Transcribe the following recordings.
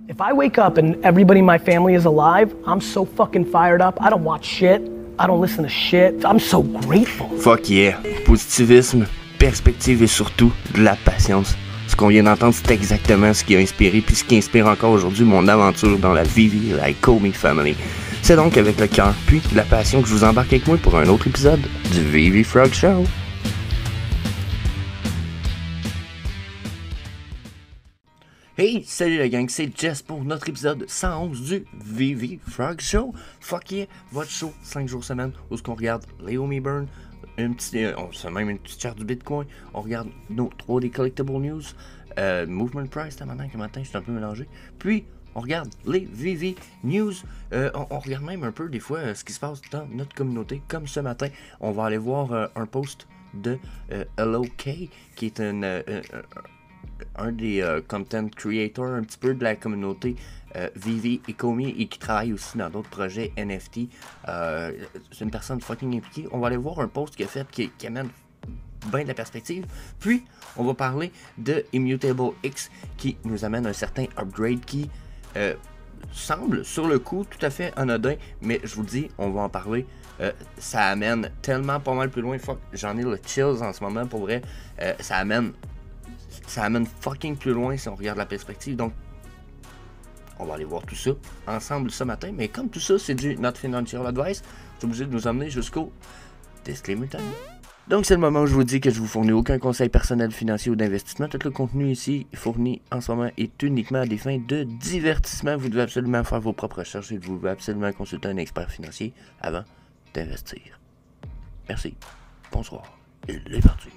If I wake up and everybody in my family is alive, I'm so fucking fired up. I don't watch shit. I don't listen to shit. I'm so grateful. Fuck yeah. Positivisme, perspective et surtout de la patience. Ce qu'on vient d'entendre, c'est exactement ce qui a inspiré puis ce qui inspire encore aujourd'hui mon aventure dans la VV Lycomi Family. C'est donc avec le cœur puis la passion que je vous embarque avec moi pour un autre épisode du VV Frog Show. Hey, salut la gang, c'est Jess pour notre épisode 111 du VV Frog Show. Fuck yeah, votre show 5 jours semaine où on regarde les Homie Burn, on fait même une petite charte du Bitcoin, on regarde nos 3D Collectible News, Movement Price, matin je suis un peu mélangé, puis on regarde les VV News, on regarde même un peu des fois ce qui se passe dans notre communauté, comme ce matin, on va aller voir un post de LOK qui est un des content creators un petit peu de la communauté VV Ecomi et qui travaille aussi dans d'autres projets NFT. C'est une personne fucking impliquée. On va aller voir un post qu'il a fait qui amène bien de la perspective. Puis, on va parler de Immutable X qui nous amène un certain upgrade qui semble sur le coup tout à fait anodin, mais je vous dis, on va en parler. Ça amène tellement pas mal plus loin. Fuck, j'en ai le chills en ce moment pour vrai. Ça amène fucking plus loin si on regarde la perspective. Donc, on va aller voir tout ça ensemble ce matin. Mais comme tout ça, c'est du not financial advice, je suis obligé de nous emmener jusqu'au disclaimer time. Donc, c'est le moment où je vous dis que je vous fournis aucun conseil personnel, financier ou d'investissement. Tout le contenu ici fourni en ce moment est uniquement à des fins de divertissement. Vous devez absolument faire vos propres recherches et vous devez absolument consulter un expert financier avant d'investir. Merci. Bonsoir. Il est parti.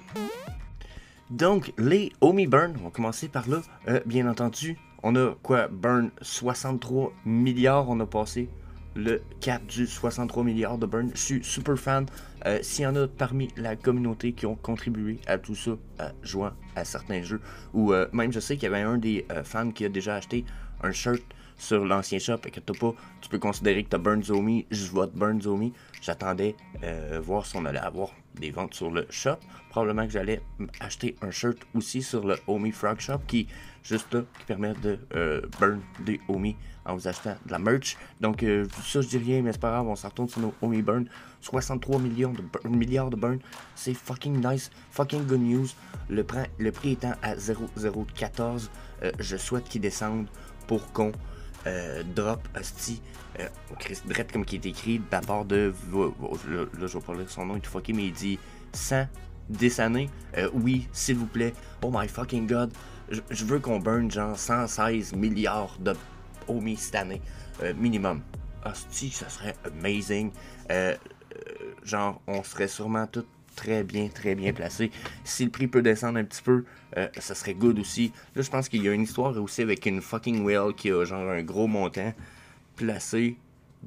Donc, les Homie Burn, on va commencer par là. Bien entendu, on a quoi? Burn 63 milliards, on a passé le cap du 63 milliards de burn. Je suis super fan. S'il y en a parmi la communauté qui ont contribué à tout ça, jouant à certains jeux, ou même je sais qu'il y avait un des fans qui a déjà acheté un shirt sur l'ancien shop, et que t'as pas, tu peux considérer que t'as Burn Zomi, je vote Burn Zomi. J'attendais voir si on allait avoir des ventes sur le shop. Probablement que j'allais acheter un shirt aussi sur le Homie Frog Shop qui juste là, qui permet de burn des Homie en vous achetant de la merch. Donc ça je dis rien, mais c'est pas grave, on s'en retourne sur nos Homie Burn. 63 milliards de burn, c'est fucking nice, fucking good news. Le prix étant à 0,014, je souhaite qu'il descende pour qu'on drop hostie direct comme qui est écrit de la part de là je vais pas lire son nom, il est tout fucké, mais il dit 110 années. Oui, s'il vous plaît, oh my fucking god, je veux qu'on burn genre 116 milliards de Homie cette année minimum. Hostie, ça serait amazing. Genre on serait sûrement tous très bien placé. Si le prix peut descendre un petit peu, ça serait good aussi. Là, je pense qu'il y a une histoire aussi avec une fucking whale qui a genre un gros montant placé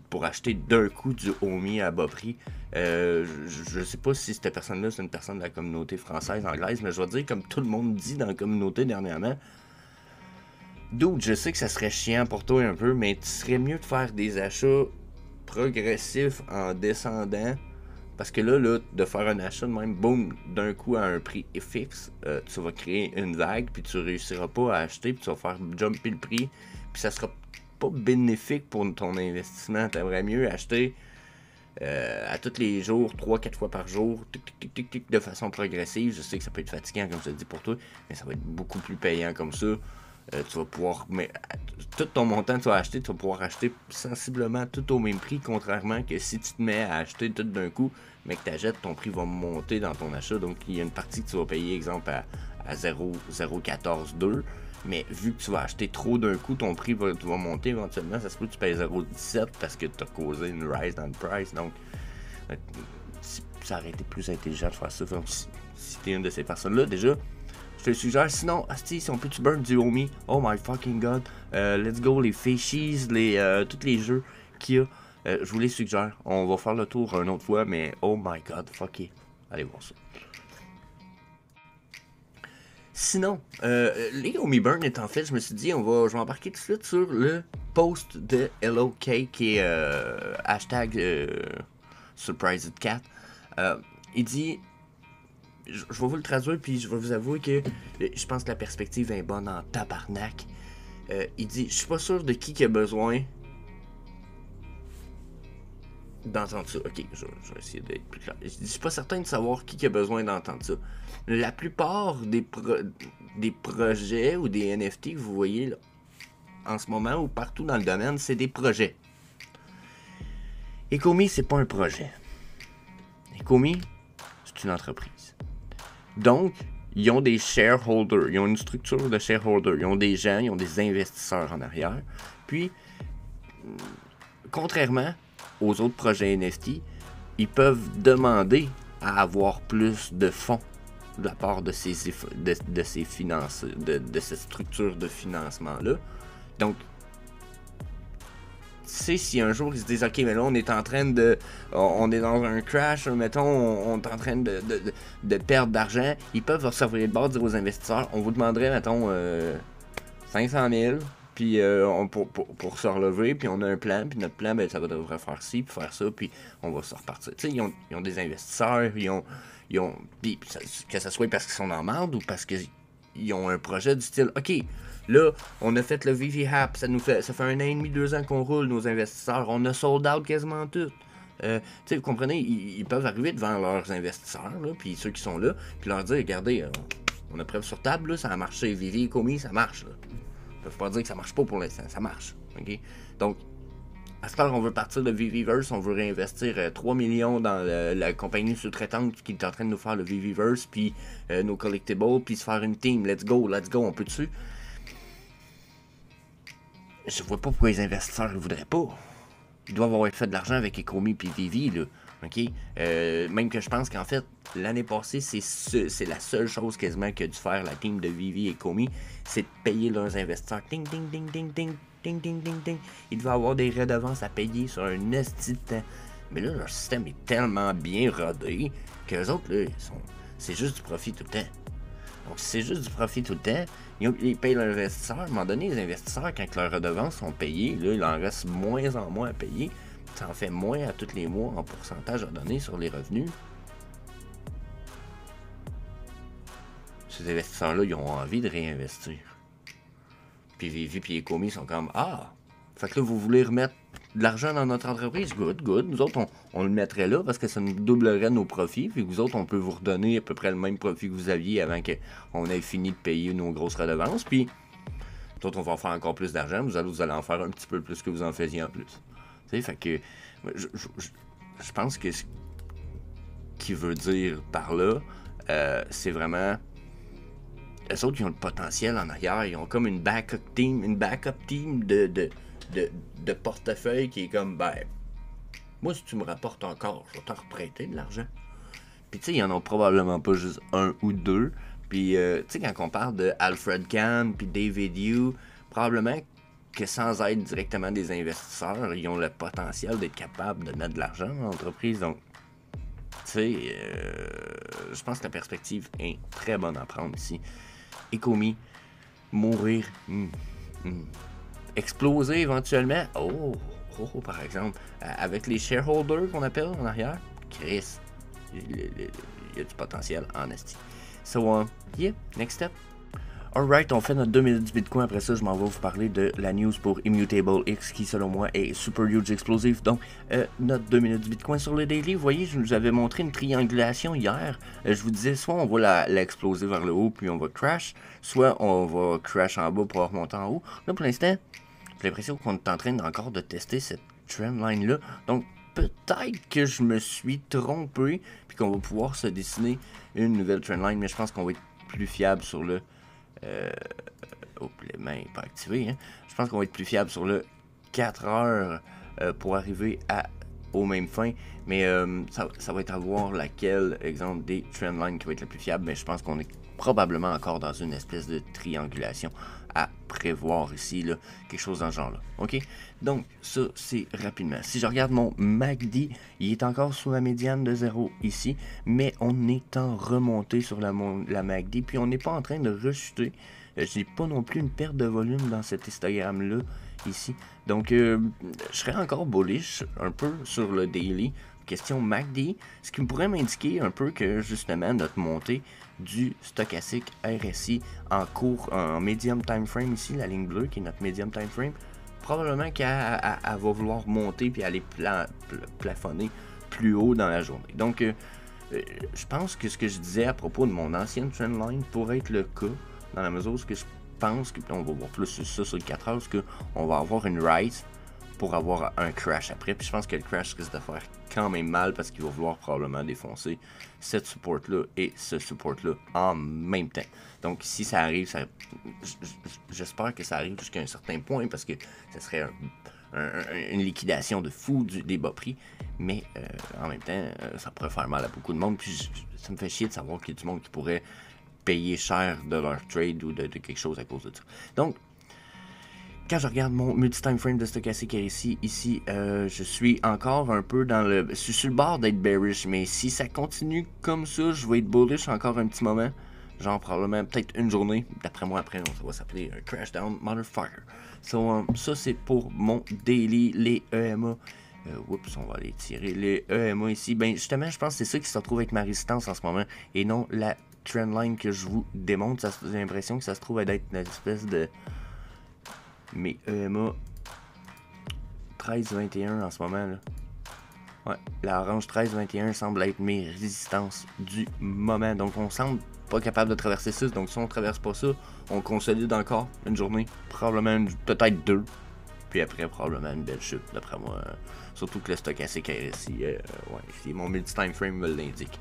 pour acheter d'un coup du Homie à bas prix. Je sais pas si cette personne-là, c'est une personne de la communauté française, anglaise, mais je vais dire, comme tout le monde dit dans la communauté dernièrement, dude, je sais que ça serait chiant pour toi un peu, mais tu serais mieux de faire des achats progressifs en descendant. Parce que là, de faire un achat de même, boum, d'un coup à un prix fixe, tu vas créer une vague, puis tu réussiras pas à acheter, puis tu vas faire jumper le prix, puis ça sera pas bénéfique pour ton investissement. T'aimerais mieux acheter à tous les jours, 3-4 fois par jour, tic, de façon progressive. Je sais que ça peut être fatigant, comme je te dis pour toi, mais ça va être beaucoup plus payant comme ça. Tu vas pouvoir, mais tout ton montant que tu vas acheter, tu vas pouvoir acheter sensiblement tout au même prix, contrairement que si tu te mets à acheter tout d'un coup, mais que tu achètes, ton prix va monter dans ton achat. Donc il y a une partie que tu vas payer, exemple, à 0,014,2, mais vu que tu vas acheter trop d'un coup, ton prix va monter éventuellement. Ça se peut que tu payes 0,17 parce que tu as causé une rise dans le price. Donc ça aurait été plus intelligent de faire ça. Donc, si tu es une de ces personnes-là, déjà, je te suggère. Sinon, asti, si on peut tu burn du Homie, oh my fucking god, let's go, les fishies, tous les jeux qu'il y a, je vous les suggère. On va faire le tour une autre fois, mais oh my god, fuck it. Allez voir ça. Sinon, les Homie Burn étant fait, je me suis dit, je vais embarquer tout de suite sur le post de LOK qui est hashtag SurprisedCat. Il dit, je vais vous le traduire, puis je vais vous avouer que je pense que la perspective est bonne en tabarnak. il dit, je suis pas sûr de qui a besoin d'entendre ça. Ok, je vais essayer d'être plus clair. Je suis pas certain de savoir qui a besoin d'entendre ça. La plupart des projets ou des NFT que vous voyez là, en ce moment ou partout dans le domaine, c'est des projets. Ecomi, c'est pas un projet. Ecomi, c'est une entreprise. Donc, ils ont des shareholders, ils ont une structure de shareholders, ils ont des gens, ils ont des investisseurs en arrière. Puis, contrairement aux autres projets NFT, ils peuvent demander à avoir plus de fonds de la part de ces finances, de cette structure de financement-là. Donc, tu sais, si un jour ils se disent, ok, mais là on est en train de, on est dans un crash, mettons, on est en train de perdre d'argent, ils peuvent recevoir de bord, dire aux investisseurs, on vous demanderait, mettons, 500 000, puis pour se relever, puis on a un plan, puis notre plan, ben, ça devrait faire ci, puis faire ça, puis on va se repartir. Tu sais, ils ont des investisseurs, puis que ce soit parce qu'ils sont en merde ou parce qu'ils ont un projet du style, ok, là, on a fait le VV App, ça fait 1 an et demi, 2 ans qu'on roule, nos investisseurs, on a sold out quasiment tout. Tu sais, vous comprenez, ils peuvent arriver devant leurs investisseurs, là, puis ceux qui sont là, puis leur dire, regardez, on a preuve sur table, là, ça a marché, VV et Comi, ça marche, là. Ils peuvent pas dire que ça marche pas pour l'instant, ça marche, ok? Donc, à ce temps, on veut partir de VVverse, on veut réinvestir 3 millions dans la compagnie sous-traitante qui est en train de nous faire le VVverse, puis nos collectibles, puis se faire une team, let's go, on peut dessus. Je vois pas pourquoi les investisseurs ne voudraient pas. Ils doivent avoir fait de l'argent avec Ecomi et Vivi, là. OK? Même que je pense qu'en fait, l'année passée, c'est la seule chose quasiment qu'a dû faire la team de Vivi et Ecomi, c'est de payer leurs investisseurs. Ding, ding, ding, ding, ding, ding, ding, ding, ding. Ils devaient avoir des redevances à payer sur un esti de temps. Mais là, leur système est tellement bien rodé qu'eux autres, là, c'est juste du profit tout le temps. Donc, si c'est juste du profit tout le temps, ils payent leurs investisseurs. À un moment donné, les investisseurs, quand leurs redevances sont payées, là, il en reste moins en moins à payer. Ça en fait moins à tous les mois en pourcentage à donner sur les revenus. Ces investisseurs-là, ils ont envie de réinvestir. Puis Vivi et Ecomi sont comme, ah, fait que là, vous voulez remettre de l'argent dans notre entreprise? Good, good. Nous autres, on le mettrait là parce que ça nous doublerait nos profits. Puis vous autres, on peut vous redonner à peu près le même profit que vous aviez avant qu'on ait fini de payer nos grosses redevances. Puis, nous autres, on va en faire encore plus d'argent. Vous allez en faire un petit peu plus que vous en faisiez en plus. Tu sais, fait que je pense que ce qu'il veut dire par là, c'est vraiment... Eux autres, ils ont le potentiel en arrière. Ils ont comme une backup team de portefeuille qui est comme, ben, moi, si tu me rapportes encore, je vais te reprêter de l'argent. Puis, tu sais, ils en ont probablement pas juste un ou deux. Puis, tu sais, quand on parle de Alfred Kahn puis David Yu, probablement que sans être directement des investisseurs, ils ont le potentiel d'être capables de mettre de l'argent dans l'entreprise. Donc, tu sais, je pense que la perspective est très bonne à prendre ici. Ecomi, mourir, exploser éventuellement, par exemple, avec les shareholders qu'on appelle en arrière, Chris, il y a du potentiel en esti. So, yeah, next step. Alright, on fait notre 2 minutes du Bitcoin. Après ça, je m'en vais vous parler de la news pour Immutable X qui, selon moi, est super huge explosive. Donc, notre 2 minutes du Bitcoin sur le daily. Vous voyez, je vous avais montré une triangulation hier. Je vous disais, soit on va l'exploser vers le haut puis on va crash, soit on va crash en bas pour remonter en haut. Là, pour l'instant, j'ai l'impression qu'on est en train encore de tester cette trendline-là. Donc, peut-être que je me suis trompé puis qu'on va pouvoir se dessiner une nouvelle trendline, mais je pense qu'on va être plus fiable sur le... les mains pas activées, hein. Je pense qu'on va être plus fiable sur le 4 heures pour arriver aux mêmes fins, mais ça va être à voir laquelle, exemple, des trendlines qui va être la plus fiable, mais je pense qu'on est probablement encore dans une espèce de triangulation à prévoir ici, là, quelque chose dans ce genre-là. OK? Donc, ça, c'est rapidement. Si je regarde mon MACD, il est encore sous la médiane de 0 ici, mais on est en remontée sur la MACD, puis on n'est pas en train de rechuter. J'ai pas non plus une perte de volume dans cet histogramme-là, ici. Donc, je serais encore bullish un peu sur le daily. Question MACD, ce qui me pourrait m'indiquer un peu que, justement, notre montée du stochastique RSI en cours, en medium time frame ici, la ligne bleue qui est notre medium time frame, probablement qu'elle va vouloir monter puis aller plafonner plus haut dans la journée. Donc, je pense que ce que je disais à propos de mon ancienne trendline pourrait être le cas, dans la mesure où je pense que, on va voir plus ça sur le 4 heures, qu'on va avoir une rise pour avoir un crash après. Puis je pense que le crash risque de faire quand même mal parce qu'il va vouloir probablement défoncer cette support-là et ce support-là en même temps. Donc si ça arrive, j'espère que ça arrive jusqu'à un certain point parce que ce serait une liquidation de fou des bas prix. Mais en même temps, ça pourrait faire mal à beaucoup de monde. Puis ça me fait chier de savoir qu'il y a du monde qui pourrait payer cher de leur trade ou de quelque chose à cause de ça. Donc, quand je regarde mon multi-time frame de stochastique ici, je suis encore un peu dans le... Je suis sur le bord d'être bearish, mais si ça continue comme ça, je vais être bullish encore un petit moment. Genre probablement peut-être une journée. D'après moi, après, ça va s'appeler un crash down motherfucker. So, ça, c'est pour mon daily, les EMA. Oups, on va aller tirer les EMA ici. Ben, justement, je pense que c'est ça qui se retrouve avec ma résistance en ce moment. Et non la trendline que je vous démontre. J'ai l'impression que ça se trouve être une espèce de... Mes EMA 13-21 en ce moment là. Ouais, la orange 13-21 semble être mes résistances du moment. Donc on semble pas capable de traverser ça. Donc si on traverse pas ça, on consolide encore une journée. Probablement peut-être deux. Puis après probablement une belle chute d'après moi. Surtout que le stochastique RSI, ouais, mon multi-time frame me l'indique.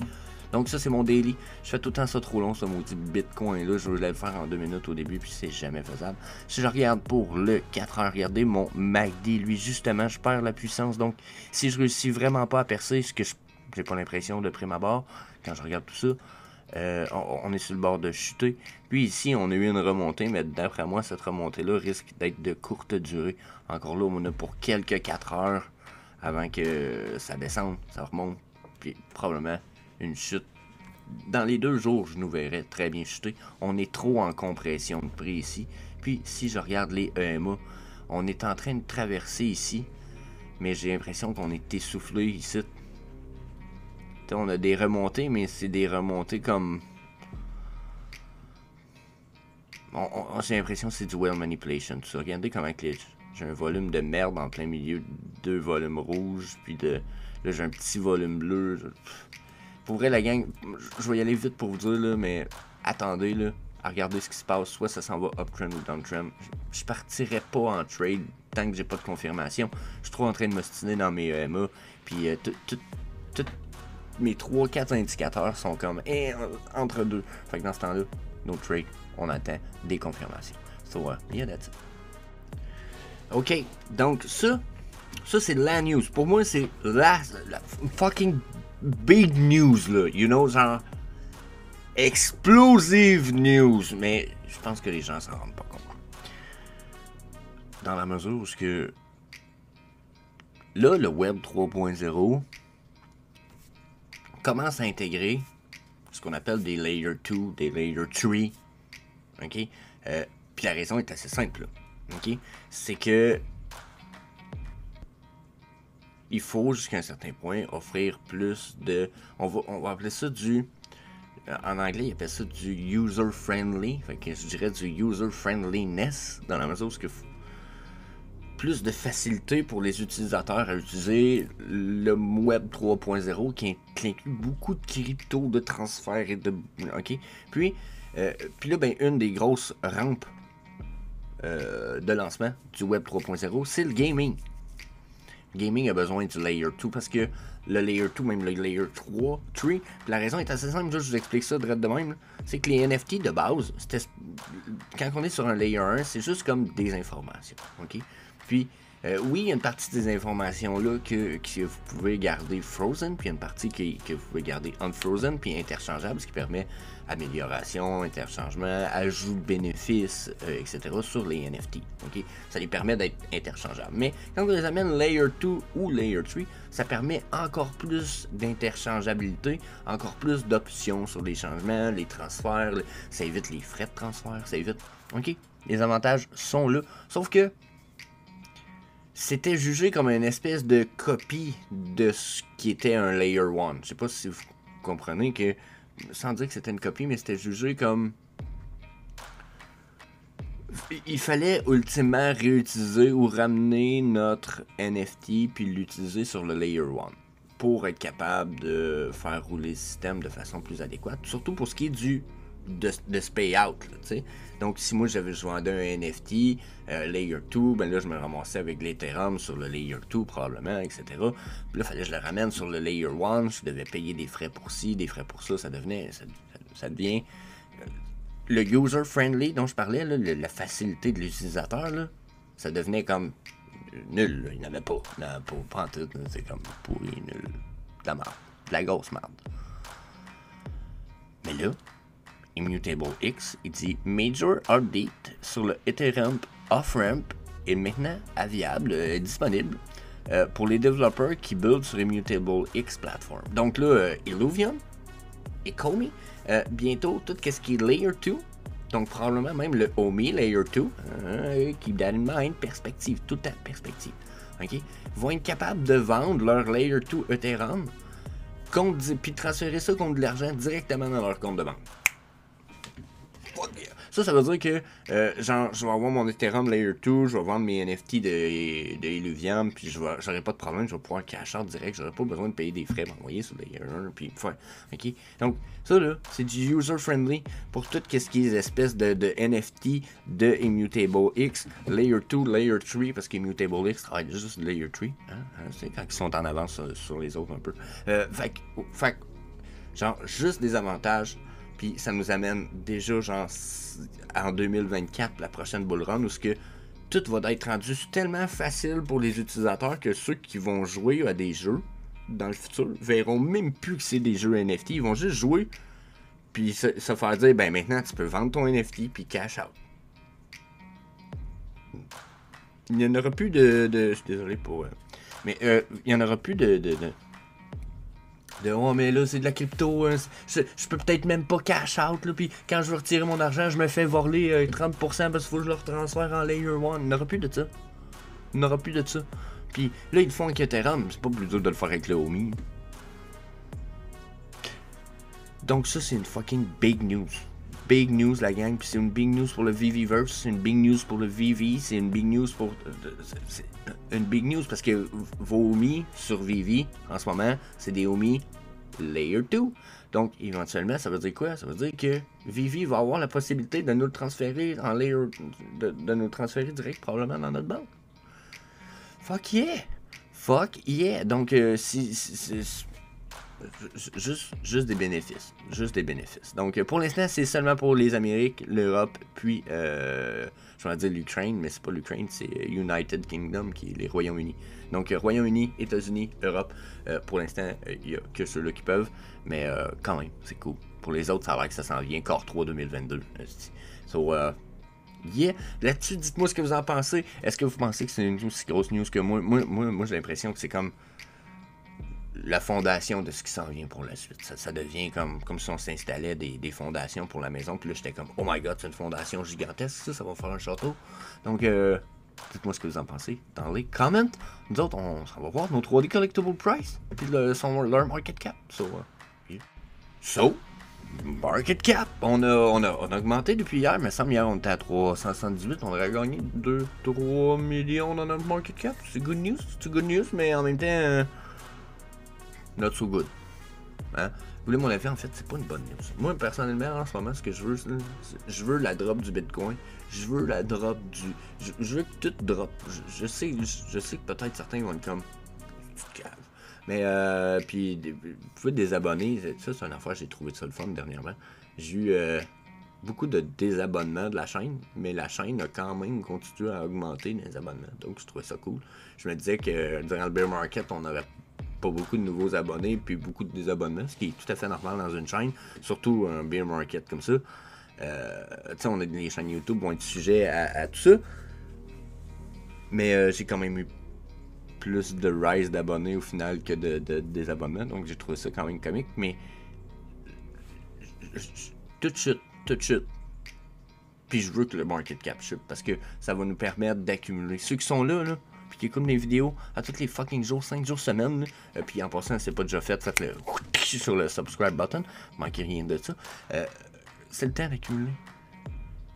Donc ça c'est mon daily. Je fais tout le temps ça trop long, ce maudit Bitcoin là. Je voulais le faire en 2 minutes au début, puis c'est jamais faisable. Si je regarde pour le 4 heures, regardez mon MACD, lui justement, je perds la puissance. Donc si je réussis vraiment pas à percer, ce que j'ai pas l'impression de prime abord, quand je regarde tout ça, on est sur le bord de chuter. Puis ici on a eu une remontée, mais d'après moi cette remontée là risque d'être de courte durée. Encore là on a pour quelques 4 heures avant que ça descende, ça remonte, puis probablement une chute. Dans les 2 jours, je nous verrais très bien chuter. On est trop en compression de prix ici. Puis, si je regarde les EMA, on est en train de traverser ici. Mais j'ai l'impression qu'on est essoufflé ici. T'sais, on a des remontées, mais c'est des remontées comme... j'ai l'impression que c'est du well manipulation. Tout ça. Regardez comment j'ai un volume de merde en plein milieu. 2 volumes rouges. Puis là, j'ai un petit volume bleu. Pour vrai, la gang, je vais y aller vite pour vous dire, là, mais attendez, là, à regarder ce qui se passe. Soit ça s'en va uptrend ou downtrend. Je partirai pas en trade tant que j'ai pas de confirmation. Je suis trop en train de m'ostiner dans mes EMA. Puis, tous mes 3-4 indicateurs sont comme entre deux. Fait que dans ce temps-là, no trade, on attend des confirmations. So, yeah, that's it. Ok, donc ça c'est la news. Pour moi, c'est la fucking big news, là, you know, genre explosive news, mais je pense que les gens s'en rendent pas compte. Dans la mesure où là, le Web 3.0 commence à intégrer ce qu'on appelle des Layer 2, des Layer 3, ok? Puis la raison est assez simple, là, ok? C'est que il faut jusqu'à un certain point offrir plus de... On va appeler ça du... En anglais, ils appellent ça du user-friendly. Fait que je dirais du user-friendliness, dans la mesure où il faut plus de facilité pour les utilisateurs à utiliser le Web 3.0 qui inclut beaucoup de crypto, de transferts et de... OK? Puis là, ben, une des grosses rampes de lancement du Web 3.0, c'est le gaming. Gaming a besoin du Layer 2 parce que le Layer 2, même le Layer 3, la raison est assez simple, je vous explique ça direct de même, c'est que les NFT de base, quand on est sur un Layer 1, c'est juste comme des informations, ok? Puis, Oui, il y a une partie des informations-là que vous pouvez garder frozen, puis il y a une partie que vous pouvez garder unfrozen, puis interchangeable, ce qui permet amélioration, interchangement, ajout de bénéfices, etc. sur les NFT. Okay? Ça les permet d'être interchangeables. Mais quand on les amène Layer 2 ou Layer 3, ça permet encore plus d'interchangeabilité, encore plus d'options sur les changements, les transferts, ça évite les frais de transfert, ça évite... OK? Les avantages sont là, sauf que c'était jugé comme une espèce de copie de ce qui était un Layer 1. Je sais pas si vous comprenez que, sans dire que c'était une copie, mais c'était jugé comme... Il fallait ultimement réutiliser ou ramener notre NFT puis l'utiliser sur le Layer 1 pour être capable de faire rouler le système de façon plus adéquate, surtout pour ce qui est de ce payout, tu sais. Donc, si moi, je vendais un NFT, Layer 2, ben là, je me ramassais avec l'Ethereum sur le Layer 2, probablement, etc. Puis là, il fallait que je le ramène sur le Layer 1, je devais payer des frais pour ci, des frais pour ça, ça devient... le user-friendly dont je parlais, là, la facilité de l'utilisateur, là, ça devenait comme nul, là. Il n'y en avait pas. Non, pas en tout, c'est comme pourri, nul. De la merde. De la grosse merde. Mais là, Immutable X, il dit Major Update sur le Ethereum Off-Ramp est maintenant viable, disponible pour les développeurs qui build sur Immutable X Platform. Donc là, Illuvium, Ecomi, bientôt tout ce qui est Layer 2, donc probablement même le OMI Layer 2, keep that in mind, perspective, tout le temps perspective, ok, vont être capables de vendre leur Layer 2 Ethereum puis transférer ça contre de l'argent directement dans leur compte de banque. Ça veut dire que genre, je vais avoir mon Ethereum Layer 2, je vais vendre mes NFT de Illuvium, puis j'aurai pas de problème, je vais pouvoir cash out direct, j'aurai pas besoin de payer des frais m'envoyer sur Layer 1, puis faire. Ok? Donc, ça là, c'est du user-friendly pour tout ce qui est espèces de NFT de Immutable X, Layer 2, Layer 3, parce qu'Immutable X travaille juste Layer 3, hein? C'est quand ils sont en avance sur les autres un peu. Fait genre, juste des avantages. Puis ça nous amène déjà genre en 2024, la prochaine bull run, où ce que tout va être rendu tellement facile pour les utilisateurs que ceux qui vont jouer à des jeux dans le futur verront même plus que c'est des jeux NFT. Ils vont juste jouer puis se faire dire ben maintenant tu peux vendre ton NFT puis cash out. Il n'y en aura plus je suis désolé pour... mais il n'y en aura plus oh mais là c'est de la crypto, hein, je peux peut-être même pas cash out là, puis quand je veux retirer mon argent je me fais voler 30% parce qu'il faut que je le retransfère en Layer 1. Il n'aura plus de ça. Il n'aura plus de ça. Puis là ils le font avec Ethereum, c'est pas plus dur de le faire avec le OMI. Donc ça c'est une fucking big news. Big news la gang, puis c'est une big news pour le VVverse, c'est une big news pour le VV, c'est une big news pour... c'est une big news parce que vos OMI sur VV en ce moment, c'est des OMI Layer 2. Donc éventuellement, ça veut dire quoi? Ça veut dire que VV va avoir la possibilité de nous le transférer en Layer... de nous le transférer direct probablement dans notre banque. Fuck yeah! Fuck yeah! Donc juste des bénéfices. Juste des bénéfices. Donc, pour l'instant, c'est seulement pour les Amériques, l'Europe, puis, je vais dire l'Ukraine, mais c'est pas l'Ukraine, c'est United Kingdom, qui est les Royaumes-Unis. Donc, Royaume-Uni, États-Unis, Europe, pour l'instant, il n'y a que ceux-là qui peuvent, mais quand même, c'est cool. Pour les autres, ça a l'air que ça s'en vient, Core 3 2022. So, yeah. Là-dessus, dites-moi ce que vous en pensez. Est-ce que vous pensez que c'est une aussi grosse news que moi? Moi j'ai l'impression que c'est comme la fondation de ce qui s'en vient pour la suite. Ça devient comme si on s'installait des fondations pour la maison. Puis là, j'étais comme, oh my god, c'est une fondation gigantesque, ça va faire un château. Donc, dites-moi ce que vous en pensez dans les comments. Nous autres, on va voir nos 3D Collectible Price, puis leur market cap. So, market cap, on a augmenté depuis hier, mais semble hier on était à 378, on aurait gagné 2-3 millions dans notre market cap. C'est good news, mais en même temps... not so good. Hein? Vous voulez mon avis? En fait, c'est pas une bonne news. Moi, personnellement, en ce moment, ce que je veux, je veux la drop du Bitcoin. Je veux la drop du... Je veux que tout drop. Je sais que peut-être certains vont être comme... Tu te caves. Mais, puis, vous pouvez des abonnés. Ça, c'est une affaire, j'ai trouvé ça le fun dernièrement. J'ai eu beaucoup de désabonnements de la chaîne, mais la chaîne a quand même continué à augmenter les abonnements. Donc, je trouvais ça cool. Je me disais que durant le bear market, on n'aurait pas beaucoup de nouveaux abonnés, puis beaucoup de désabonnements, ce qui est tout à fait normal dans une chaîne, surtout un bear market comme ça. Tu sais, on a les chaînes YouTube vont être sujets à tout ça. Mais j'ai quand même eu plus de rise d'abonnés au final que de désabonnements, donc j'ai trouvé ça quand même comique, mais tout de suite. Puis je veux que le market cap chute parce que ça va nous permettre d'accumuler. Ceux qui sont là, puis qui écoutent mes vidéos à tous les fucking jours, 5 jours semaine, puis en passant, c'est pas déjà fait, faites-le sur le subscribe button, manquez rien de ça. C'est le temps d'accumuler.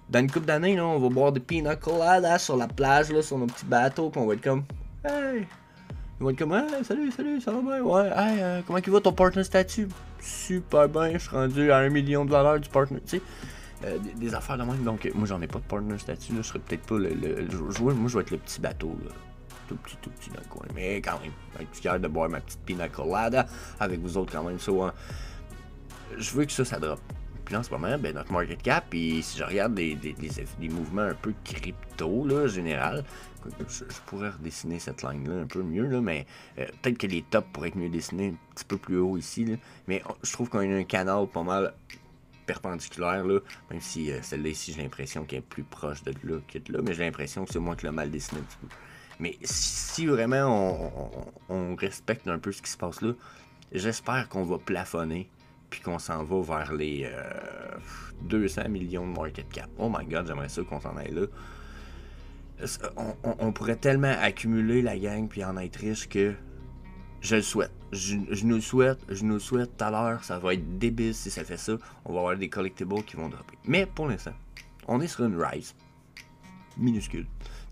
Dans une couple d'années, là, on va boire des pina coladas sur la plage, là, sur nos petits bateaux, puis on va être comme, hey! Ils vont être comme, hey, salut, ça va bien? Ouais, hey, comment il va ton partner statut? Super bien, je suis rendu à 1 million de valeur du partner, tu sais. Des affaires de même, donc moi j'en ai pas de partner statut, là, je serais peut-être pas le joueur, moi je vais être le petit bateau, là. Tout petit dans le coin, mais quand même, être fier de boire ma petite pina colada avec vous autres quand même, ça, hein. Je veux que ça drop. Puis là, en ce moment, ben, notre market cap, puis si je regarde des mouvements un peu crypto, là, général, je pourrais redessiner cette ligne-là un peu mieux, là, mais peut-être que les tops pourraient être mieux dessinés un petit peu plus haut ici, là, mais je trouve qu'on a un canal pas mal perpendiculaire, là, même si celle-là ici, j'ai l'impression qu'elle est plus proche de là que de là, mais j'ai l'impression que c'est moi qui l'ai mal dessiné un petit peu. Mais si vraiment on respecte un peu ce qui se passe là, j'espère qu'on va plafonner puis qu'on s'en va vers les 200 millions de market cap. Oh my god, j'aimerais ça qu'on s'en aille là. On pourrait tellement accumuler la gang puis en être riche que je le souhaite. Je nous le souhaite tout à l'heure. Ça va être débile si ça fait ça. On va avoir des collectibles qui vont dropper. Mais pour l'instant, on est sur une rise minuscule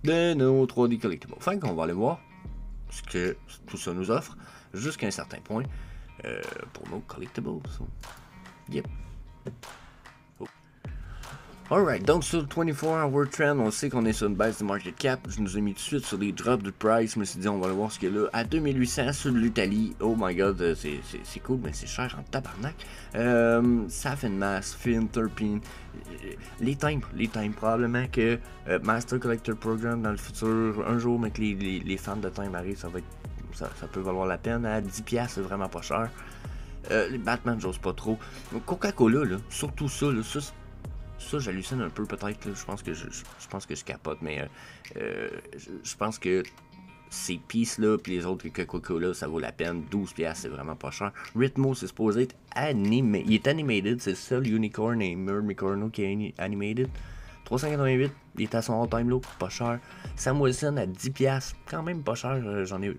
de nos 3D collectibles. Enfin, qu'on va aller voir ce que tout ça nous offre jusqu'à un certain point pour nos collectibles. So, yep. Oh. Alright, donc sur le 24-hour trend, on sait qu'on est sur une baisse de market cap. Je nous ai mis tout de suite sur les drops de price. Je me suis dit, on va aller voir ce qu'il y a là. À 2800 sur l'Italie. Oh my god, c'est cool, mais c'est cher en tabarnak. Safin Mass, Fin Terpene. Les times, probablement que Master Collector Program dans le futur, un jour, mais que les fans de time arrivent, ça peut valoir la peine. À 10$, c'est vraiment pas cher. Les Batman, j'ose pas trop. Coca-Cola, là, surtout ça, là, ça j'hallucine un peu peut-être, là. Je pense que je capote, mais je pense que ces pieces-là, puis les autres Coca-Cola, ça vaut la peine. 12$, c'est vraiment pas cher. Rhythmo, c'est supposé être animé. Il est animated, c'est ça, l'Unicorn et Mermicorno qui est animated. 388, il est à son all-time low, pas cher. Sam Wilson à 10$, quand même pas cher. J'en ai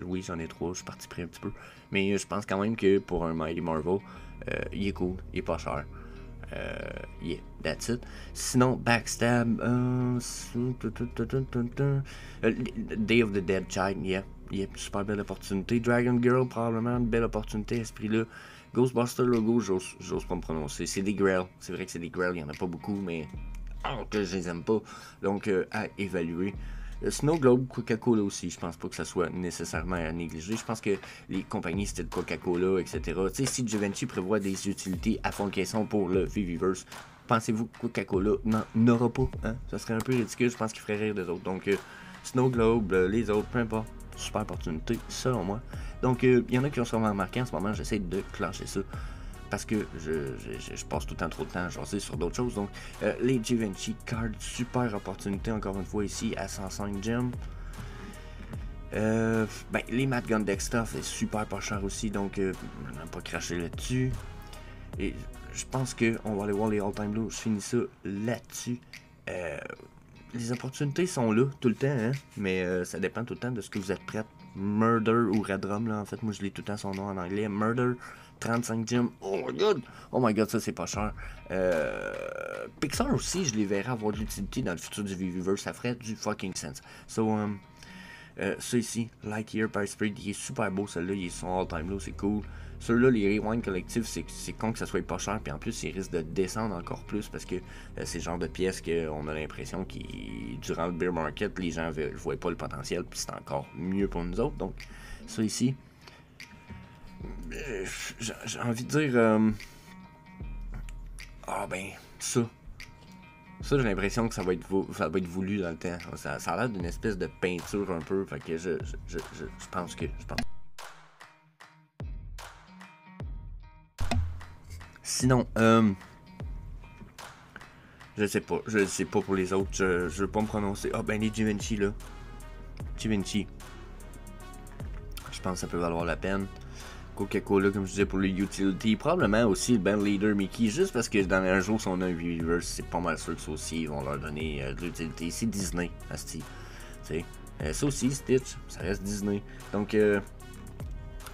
3, je suis parti pris un petit peu. Mais je pense quand même que pour un Mighty Marvel, il est cool, il est pas cher. Yeah, that's it. Sinon, Backstab, Day of the Dead Child, yeah, super belle opportunité. Dragon Girl, probablement une belle opportunité à ce prix-là. Ghostbuster logo, j'ose pas me prononcer. C'est des Grail, c'est vrai que c'est des Grail, il y en a pas beaucoup, mais que je les aime pas. Donc, à évaluer. Snow Globe, Coca-Cola aussi, je pense pas que ça soit nécessairement à négliger. Je pense que les compagnies style Coca-Cola, etc. Tu sais, si Givenchy prévoit des utilités à fond de caisson pour le Viviverse, pensez-vous que Coca-Cola n'aura pas, hein? Ça serait un peu ridicule, je pense qu'il ferait rire des autres. Donc, Snow Globe, les autres, peu importe. Super opportunité, selon moi. Donc, il y en a qui ont sûrement remarqué en ce moment, j'essaie de clencher ça. Parce que je passe tout le temps trop de temps à jaser sur d'autres choses. Donc, les Givenchy Cards, super opportunité encore une fois ici à 105 gems. Les Matt Gun Deck Stuff est super pas cher aussi, donc on n'a pas craché là-dessus. Et je pense qu'on va aller voir les all-time low. Je finis ça là-dessus. Les opportunités sont là tout le temps, hein, mais ça dépend tout le temps de ce que vous êtes prêts. Murder ou Redrum, là, en fait, moi je lis tout le temps son nom en anglais. Murder, 35 gems. Oh my god, ça c'est pas cher. Pixar aussi, je les verrais avoir de l'utilité dans le futur du Viviverse, ça ferait du fucking sense. So, ça ici, Lightyear by Spirit, il est super beau, celui-là, il est son all-time low, c'est cool. Ceux-là, les Rewind collectifs, c'est con que ça soit pas cher, puis en plus, ils risquent de descendre encore plus parce que c'est le genre de pièces qu'on a l'impression que durant le bear market, les gens ne voient pas le potentiel, puis c'est encore mieux pour nous autres. Donc, ça ici, j'ai envie de dire, ça, Ça, j'ai l'impression que ça va être voulu dans le temps. Ça a l'air d'une espèce de peinture un peu. Fait que je pense que. Sinon, je sais pas pour les autres. Je veux pas me prononcer. Ah, ben les Givenchy là. Givenchy. Je pense que ça peut valoir la peine. Coca-Cola, comme je disais, pour le utility. Probablement aussi le band leader Mickey, juste parce que dans un jour, si on a un viewers, c'est pas mal sûr que ça aussi, ils vont leur donner de l'utilité. C'est Disney, asti. Ça aussi, Stitch, ça reste Disney. Donc, ouais,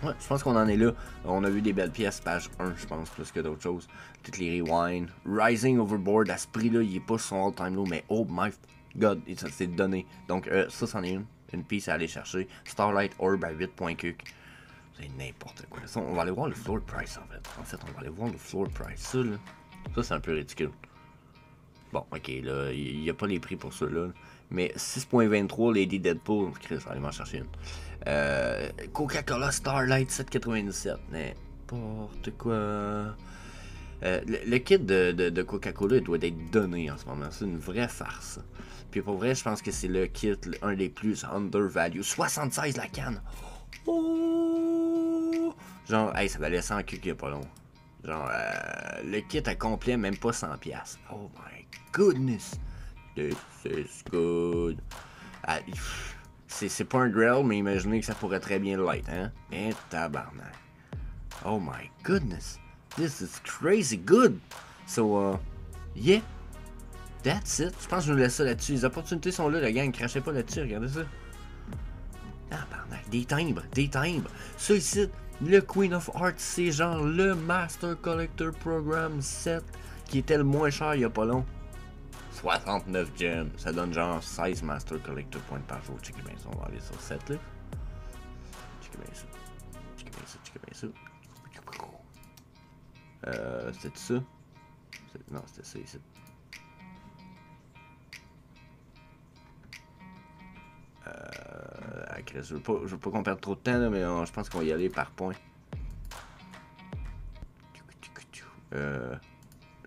je pense qu'on en est là. On a vu des belles pièces, page 1, je pense, plus que d'autres choses. Toutes les Rewind. Rising Overboard, à ce prix-là, il est pas sur son all-time low, mais oh my god, ça s'est donné. Donc, ça, c'en est une pièce à aller chercher. Starlight Orb à 8.cuc. C'est n'importe quoi. Ça, on va aller voir le floor price en fait. En fait, on va aller voir le floor price. Ça, là, ça c'est un peu ridicule. Bon, ok, là, il n'y a pas les prix pour ça, là. Mais 6.23, Lady Deadpool. Chris, allez m'en chercher une. Coca-Cola Starlight 7.97. N'importe quoi. Le kit de Coca-Cola doit être donné en ce moment. C'est une vraie farce. Puis pour vrai, je pense que c'est le kit, un des plus undervalued. 76 la canne. Oh! Genre, hey, ça valait 100 cucs il y a pas long. Genre, le kit à complet, même pas 100$. Oh my goodness! This is good. C'est pas un grill, mais imaginez que ça pourrait très bien l'être, hein? Et tabarnak. Oh my goodness! This is crazy good! So, yeah! That's it. Je pense que je nous laisse ça là-dessus. Les opportunités sont là, la gang. Crachez pas là-dessus, regardez ça. Tabarnak, des timbres. Ça ici, le Queen of Hearts, c'est genre le Master Collector Program 7 qui était le moins cher il y a pas long. 69 gems, ça donne genre 16 Master Collector Points par jour. Check bien ça, on va aller sur 7 là. Check bien ça. C'était ça? Non, c'était ça ici. Je veux pas qu'on perde trop de temps là, mais je pense qu'on va y aller par point.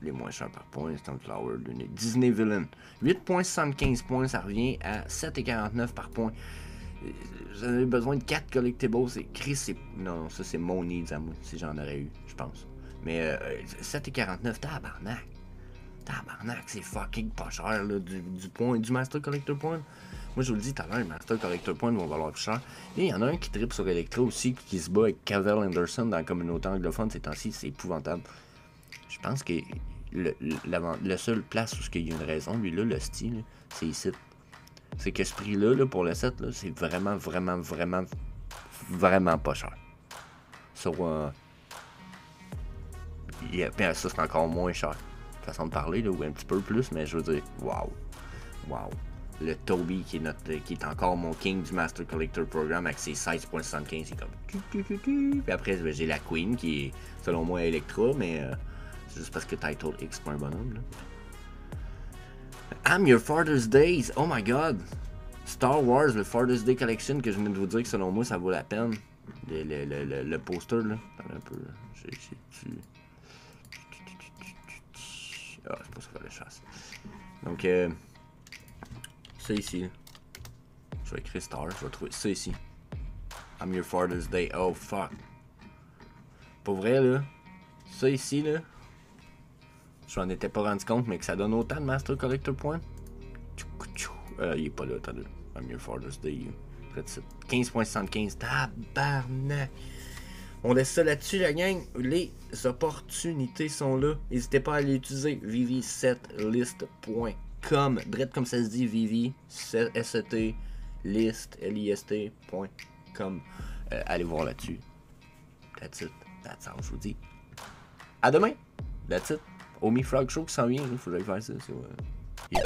Les moins chers par point, Sunflower, Disney Villain. 8.75 points, ça revient à 7,49 par point. J'en avais besoin de 4 collectibles. C'est Chris, non, ça c'est mon needs à moi, si j'en aurais eu, je pense. Mais 7,49, tabarnak. Tabarnak, c'est fucking pas cher là, du Master Collector Point. Moi je vous le dis tout à l'heure, les Master Collector Point vont valoir plus cher. Et il y en a un qui tripe sur Electra aussi, qui se bat avec Cavell Anderson dans la communauté anglophone ces temps-ci, c'est épouvantable. Je pense que la seule place où il y a une raison, lui là, le style, c'est ici. C'est que ce prix-là, là, pour le set, là, c'est vraiment pas cher. Sur ça c'est encore moins cher. Façon de parler, là, ou un petit peu plus, mais je veux dire, wow. Le Toby qui est encore mon king du Master Collector Program avec ses 16.75, c'est comme puis après ben, j'ai la Queen qui est selon moi Electra, mais c'est juste parce que Title X c'est pas un bonhomme là. I'm Your Father's Days, oh my god! Star Wars, le Father's Day Collection que je viens de vous dire que selon moi ça vaut la peine. Le poster là, un peu. Ah, c'est pas ça que je chasse. Donc ça ici. Je vais écrire Star, je vais trouver ça ici. I'm Your Father's Day. Oh fuck. Pour vrai là, ça ici là, je m'en étais pas rendu compte, mais que ça donne autant de Master Collector Points. Il est pas là, attendez. I'm Your Father's Day. 15.75. Tabarnak. On laisse ça là-dessus, la gang. Les opportunités sont là. N'hésitez pas à les utiliser. vivi7list.com. Drette comme ça se dit, vivi, S-E-T, list, L-I-S-T.com. Allez voir là-dessus. That's it. That's all, je vous dis. À demain. That's it. Omi Frog Show qui s'en vient. Il faut que j'aille faire ça. Yeah.